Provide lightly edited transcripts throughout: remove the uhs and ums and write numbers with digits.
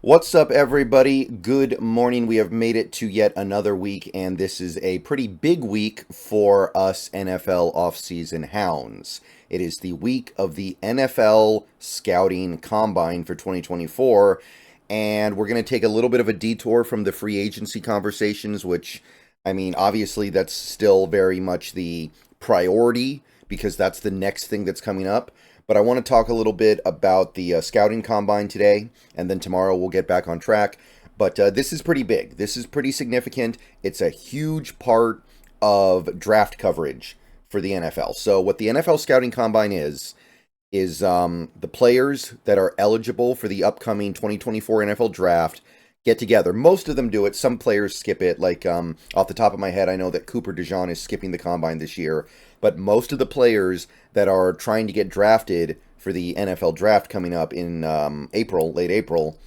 What's up, everybody? Good morning. We have made it to yet another week, and this is a pretty big week for us NFL offseason hounds. It is the week of the NFL Scouting Combine for 2024, and we're going to take a little bit of a detour from the free agency conversations, which, I mean, obviously that's still very much the priority because that's the next thing that's coming up. But I want to talk a little bit about the scouting combine today, and then tomorrow we'll get back on track. But this is pretty big. This is pretty significant. It's a huge part of draft coverage for the NFL. So what the NFL scouting combine is the players that are eligible for the upcoming 2024 NFL draft get together. Most of them do it. Some players skip it. Like off the top of my head, I know that Cooper DeJean is skipping the combine this year. But most of the players that are trying to get drafted for the NFL draft coming up in April, late April,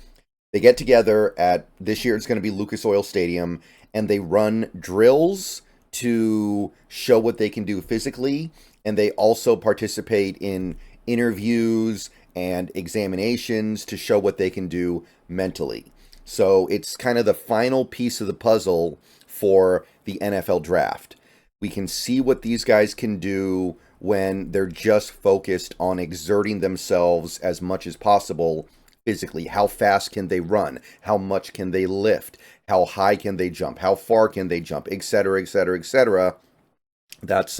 they get together at, this year it's going to be Lucas Oil Stadium, and they run drills to show what they can do physically, and they also participate in interviews and examinations to show what they can do mentally. So it's kind of the final piece of the puzzle for the NFL draft. We can see what these guys can do when they're just focused on exerting themselves as much as possible physically. How fast can they run? How much can they lift? How high can they jump? How far can they jump? Etc., etc., etc. That's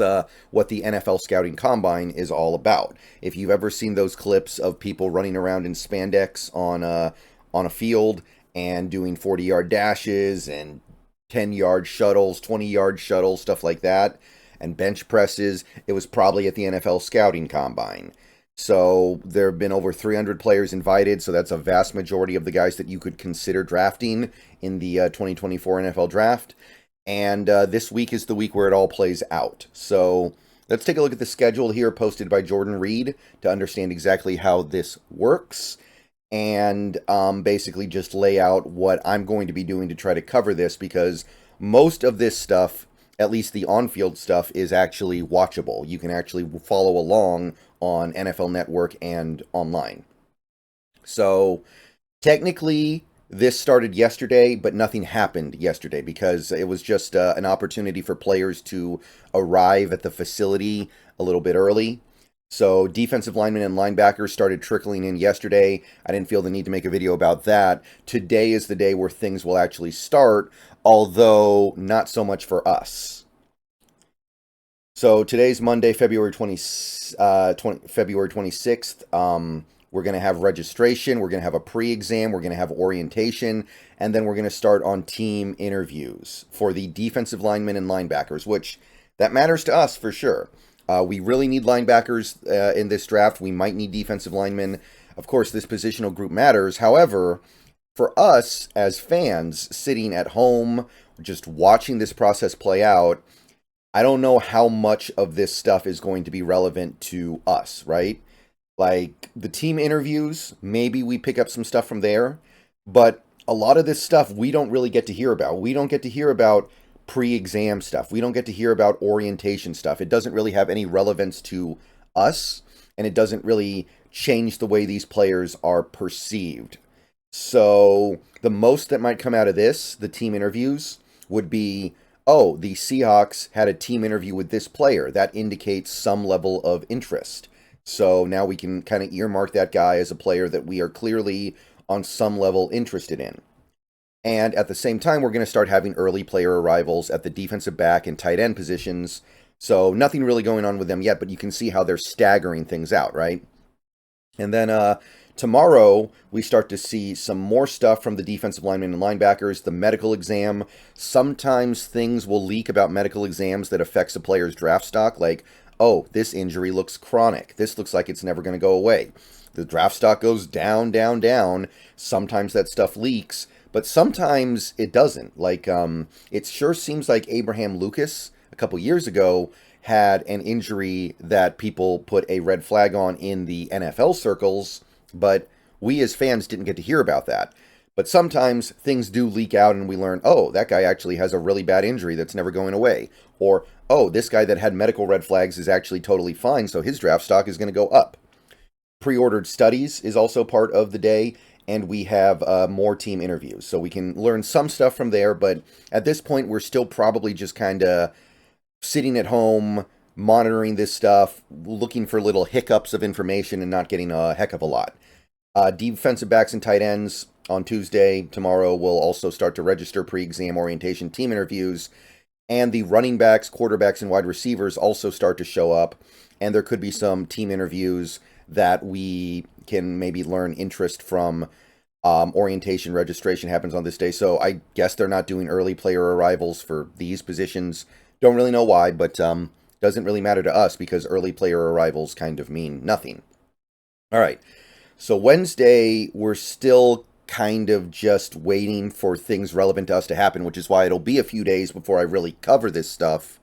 what the NFL Scouting Combine is all about. If you've ever seen those clips of people running around in spandex on a field and doing 40-yard dashes and 10-yard shuttles, 20-yard shuttles, stuff like that, and bench presses, it was probably at the NFL Scouting Combine. So there have been over 300 players invited, so that's a vast majority of the guys that you could consider drafting in the 2024 NFL Draft. And this week is the week where it all plays out. So let's take a look at the schedule here posted by Jordan Reed to understand exactly how this works, and basically just lay out what I'm going to be doing to try to cover this, because most of this stuff, at least the on-field stuff, is actually watchable. You can actually follow along on NFL Network and online. So technically this started yesterday, but nothing happened yesterday because it was just an opportunity for players to arrive at the facility a little bit early. So defensive linemen and linebackers started trickling in yesterday. I didn't feel the need to make a video about that. Today is the day where things will actually start, although not so much for us. So today's Monday, February 26th. We're going to have registration. We're going to have a pre-exam. We're going to have orientation. And then we're going to start on team interviews for the defensive linemen and linebackers, which that matters to us for sure. We really need linebackers in this draft. We might need defensive linemen. Of course, this positional group matters. However, for us as fans sitting at home, just watching this process play out, I don't know how much of this stuff is going to be relevant to us, right? Like the team interviews, maybe we pick up some stuff from there, but a lot of this stuff we don't really get to hear about. We don't get to hear about pre-exam stuff. We don't get to hear about orientation stuff. It doesn't really have any relevance to us, and it doesn't really change the way these players are perceived. So the most that might come out of this, the team interviews, would be, oh, the Seahawks had a team interview with this player. That indicates some level of interest. So now we can kind of earmark that guy as a player that we are clearly on some level interested in. And at the same time, we're going to start having early player arrivals at the defensive back and tight end positions. So nothing really going on with them yet, but you can see how they're staggering things out, right? And then tomorrow, we start to see some more stuff from the defensive linemen and linebackers, the medical exam. Sometimes things will leak about medical exams that affects a player's draft stock, like, oh, this injury looks chronic. This looks like it's never going to go away. The draft stock goes down, down, down. Sometimes that stuff leaks. But sometimes it doesn't. Like, it sure seems like Abraham Lucas, a couple years ago, had an injury that people put a red flag on in the NFL circles, but we as fans didn't get to hear about that. But sometimes things do leak out and we learn, oh, that guy actually has a really bad injury that's never going away. Or, oh, this guy that had medical red flags is actually totally fine, so his draft stock is going to go up. Pre-ordered studies is also part of the day. and we have more team interviews. So we can learn some stuff from there, but at this point, we're still probably just kind of sitting at home, monitoring this stuff, looking for little hiccups of information and not getting a heck of a lot. Defensive backs and tight ends on Tuesday, tomorrow, will also start to register pre-exam orientation team interviews. And the running backs, quarterbacks, and wide receivers also start to show up. And there could be some team interviews that we can maybe learn interest from. Orientation registration happens on this day. So I guess they're not doing early player arrivals for these positions. Don't really know why, but doesn't really matter to us because early player arrivals kind of mean nothing. All right. So Wednesday, we're still kind of just waiting for things relevant to us to happen, which is why it'll be a few days before I really cover this stuff.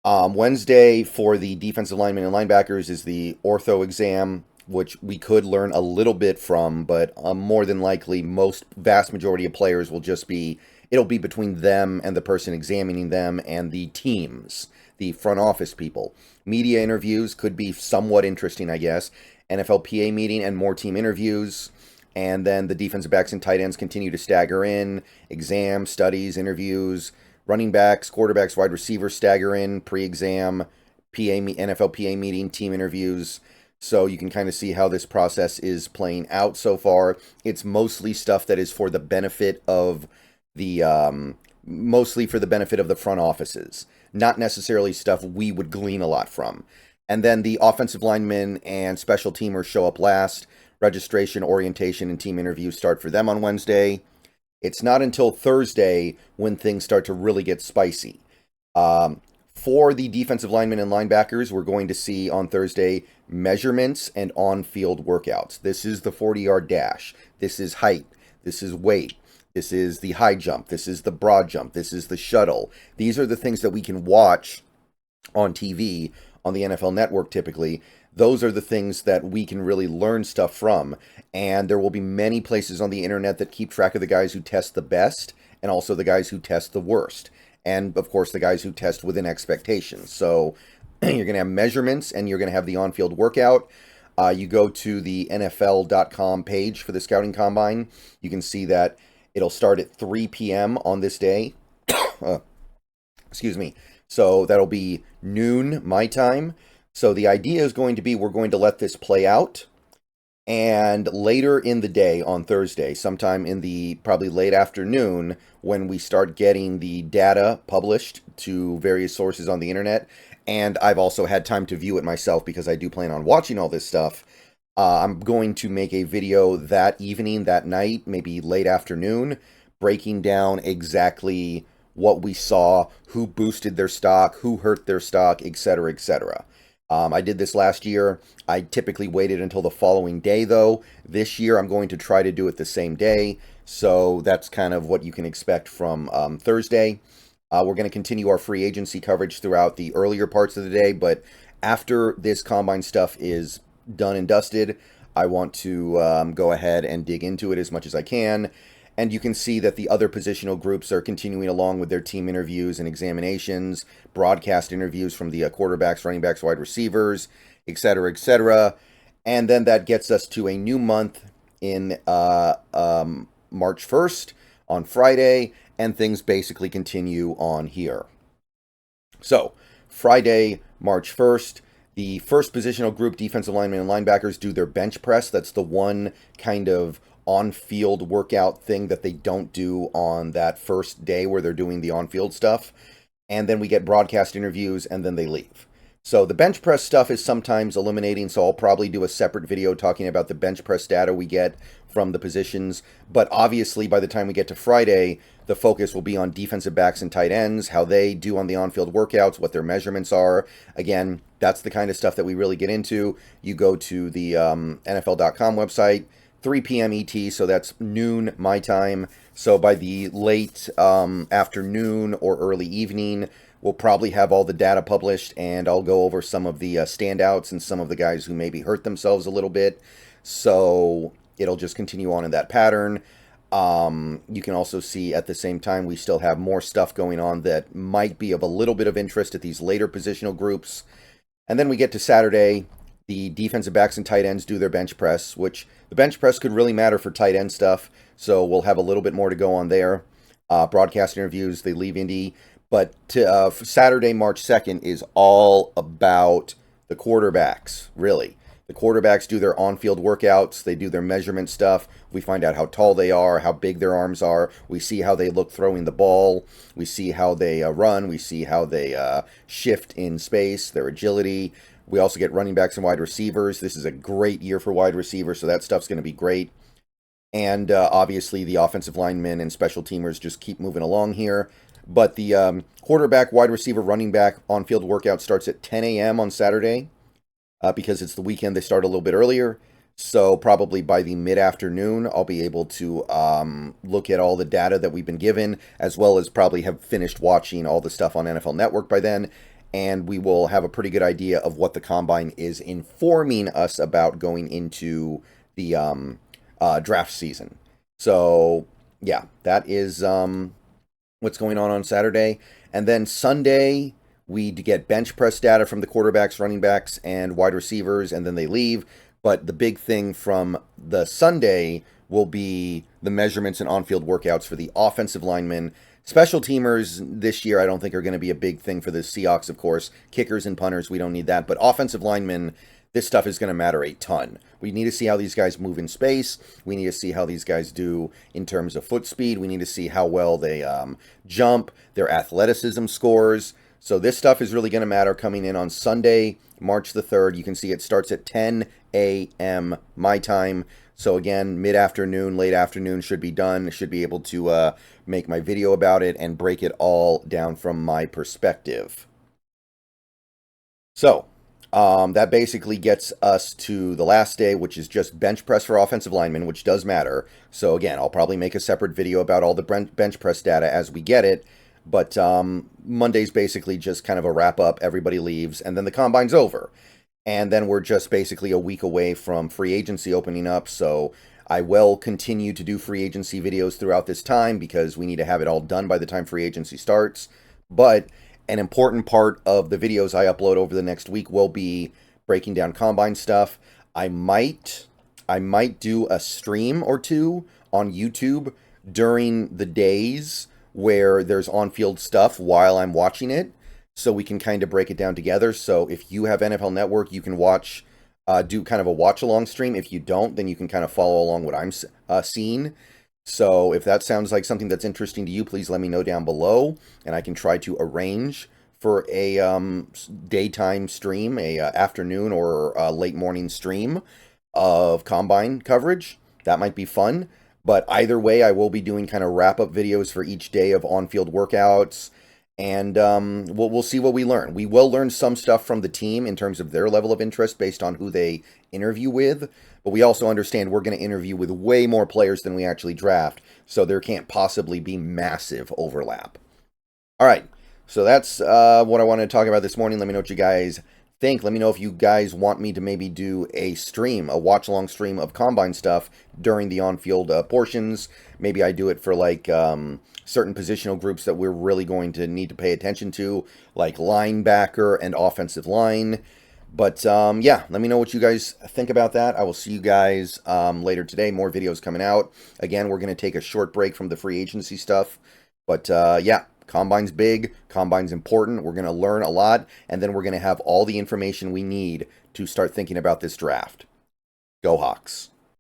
Wednesday for the defensive linemen and linebackers is the ortho exam, which we could learn a little bit from, but more than likely, vast majority of players will just be, it'll be between them and the person examining them and the teams, the front office people. Media interviews could be somewhat interesting, I guess. NFLPA meeting and more team interviews. And then the defensive backs and tight ends continue to stagger in. Exam, studies, interviews. Running backs, quarterbacks, wide receivers stagger in. Pre-exam, NFLPA meeting, team interviews. So you can kind of see how this process is playing out so far. It's mostly stuff that is for the benefit of the front offices. Not necessarily stuff we would glean a lot from. And then the offensive linemen and special teamers show up last. Registration, orientation, and team interviews start for them on Wednesday. It's not until Thursday when things start to really get spicy. For the defensive linemen and linebackers, we're going to see on Thursday measurements and on-field workouts. This is the 40-yard dash. This is height. This is weight. This is the high jump. This is the broad jump. This is the shuttle. These are the things that we can watch on TV on the NFL Network typically. Those are the things that we can really learn stuff from. And there will be many places on the internet that keep track of the guys who test the best and also the guys who test the worst. And, of course, the guys who test within expectations. So you're going to have measurements and you're going to have the on-field workout. You go to the NFL.com page for the Scouting Combine. You can see that it'll start at 3 p.m. on this day. Excuse me. So that'll be noon my time. So the idea is going to be we're going to let this play out. And later in the day on Thursday, sometime in the probably late afternoon, when we start getting the data published to various sources on the internet, and I've also had time to view it myself because I do plan on watching all this stuff, I'm going to make a video that evening, that night, maybe late afternoon, breaking down exactly what we saw, who boosted their stock, who hurt their stock, etc., etc. I did this last year. I typically waited until the following day, though. This year, I'm going to try to do it the same day. So that's kind of what you can expect from Thursday. We're going to continue our free agency coverage throughout the earlier parts of the day. But after this combine stuff is done and dusted, I want to go ahead and dig into it as much as I can. And you can see that the other positional groups are continuing along with their team interviews and examinations, broadcast interviews from the quarterbacks, running backs, wide receivers, etc., etc. And then that gets us to a new month in March 1st on Friday, and things basically continue on here. So, Friday, March 1st, the first positional group, defensive linemen and linebackers, do their bench press. That's the one kind of on-field workout thing that they don't do on that first day where they're doing the on-field stuff. And then we get broadcast interviews, and then they leave. So the bench press stuff is sometimes eliminating, so I'll probably do a separate video talking about the bench press data we get from the positions. But obviously, by the time we get to Friday, the focus will be on defensive backs and tight ends, how they do on the on-field workouts, what their measurements are. Again, that's the kind of stuff that we really get into. You go to the NFL.com website, 3 p.m. ET, so that's noon my time. So by the late afternoon or early evening, we'll probably have all the data published, and I'll go over some of the standouts and some of the guys who maybe hurt themselves a little bit. So it'll just continue on in that pattern. You can also see at the same time we still have more stuff going on that might be of a little bit of interest at these later positional groups. And then we get to Saturday. The defensive backs and tight ends do their bench press, which the bench press could really matter for tight end stuff. So we'll have a little bit more to go on there. Broadcast interviews, they leave Indy. But Saturday, March 2nd is all about the quarterbacks, really. The quarterbacks do their on-field workouts. They do their measurement stuff. We find out how tall they are, how big their arms are. We see how they look throwing the ball. We see how they run. We see how they shift in space, their agility. We also get running backs and wide receivers. This is a great year for wide receivers, so that stuff's going to be great. And obviously the offensive linemen and special teamers just keep moving along here. But the quarterback, wide receiver, running back on-field workout starts at 10 a.m. on Saturday. Because it's the weekend, they start a little bit earlier. So probably by the mid-afternoon, I'll be able to look at all the data that we've been given, as well as probably have finished watching all the stuff on NFL Network by then. And we will have a pretty good idea of what the Combine is informing us about going into the draft season. So, yeah, that is what's going on Saturday. And then Sunday, we get bench press data from the quarterbacks, running backs, and wide receivers, and then they leave. But the big thing from the Sunday will be the measurements and on-field workouts for the offensive linemen. Special teamers this year I don't think are going to be a big thing for the Seahawks, of course. Kickers and punters, we don't need that. But offensive linemen, this stuff is going to matter a ton. We need to see how these guys move in space. We need to see how these guys do in terms of foot speed. We need to see how well they jump, their athleticism scores. So this stuff is really going to matter coming in on Sunday, March the 3rd. You can see it starts at 10 a.m. my time. So again, mid-afternoon, late afternoon should be done. Should be able to make my video about it and break it all down from my perspective. So that basically gets us to the last day, which is just bench press for offensive linemen, which does matter. So again, I'll probably make a separate video about all the bench press data as we get it. But Monday's basically just kind of a wrap-up. Everybody leaves, and then the Combine's over. And then we're just basically a week away from free agency opening up, so I will continue to do free agency videos throughout this time because we need to have it all done by the time free agency starts. But an important part of the videos I upload over the next week will be breaking down Combine stuff. I might do a stream or two on YouTube during the days where there's on-field stuff while I'm watching it, so we can kind of break it down together. So if you have NFL Network, you can watch, do kind of a watch-along stream. If you don't, then you can kind of follow along what I'm seeing. So if that sounds like something that's interesting to you, please let me know down below, and I can try to arrange for a daytime stream, a afternoon or late morning stream of Combine coverage. That might be fun. But either way, I will be doing kind of wrap-up videos for each day of on-field workouts. And we'll see what we learn. We will learn some stuff from the team in terms of their level of interest based on who they interview with. But we also understand we're going to interview with way more players than we actually draft. So there can't possibly be massive overlap. All right. So that's what I wanted to talk about this morning. Let me know what you guys think. Let me know if you guys want me to maybe do a stream, a watch-along stream of Combine stuff during the on-field portions. Maybe I do it for like certain positional groups that we're really going to need to pay attention to, like linebacker and offensive line. But yeah, let me know what you guys think about that. I will see you guys later today. More videos coming out. Again, we're going to take a short break from the free agency stuff. But yeah, Combine's big. Combine's important. We're going to learn a lot. And then we're going to have all the information we need to start thinking about this draft. Go Hawks.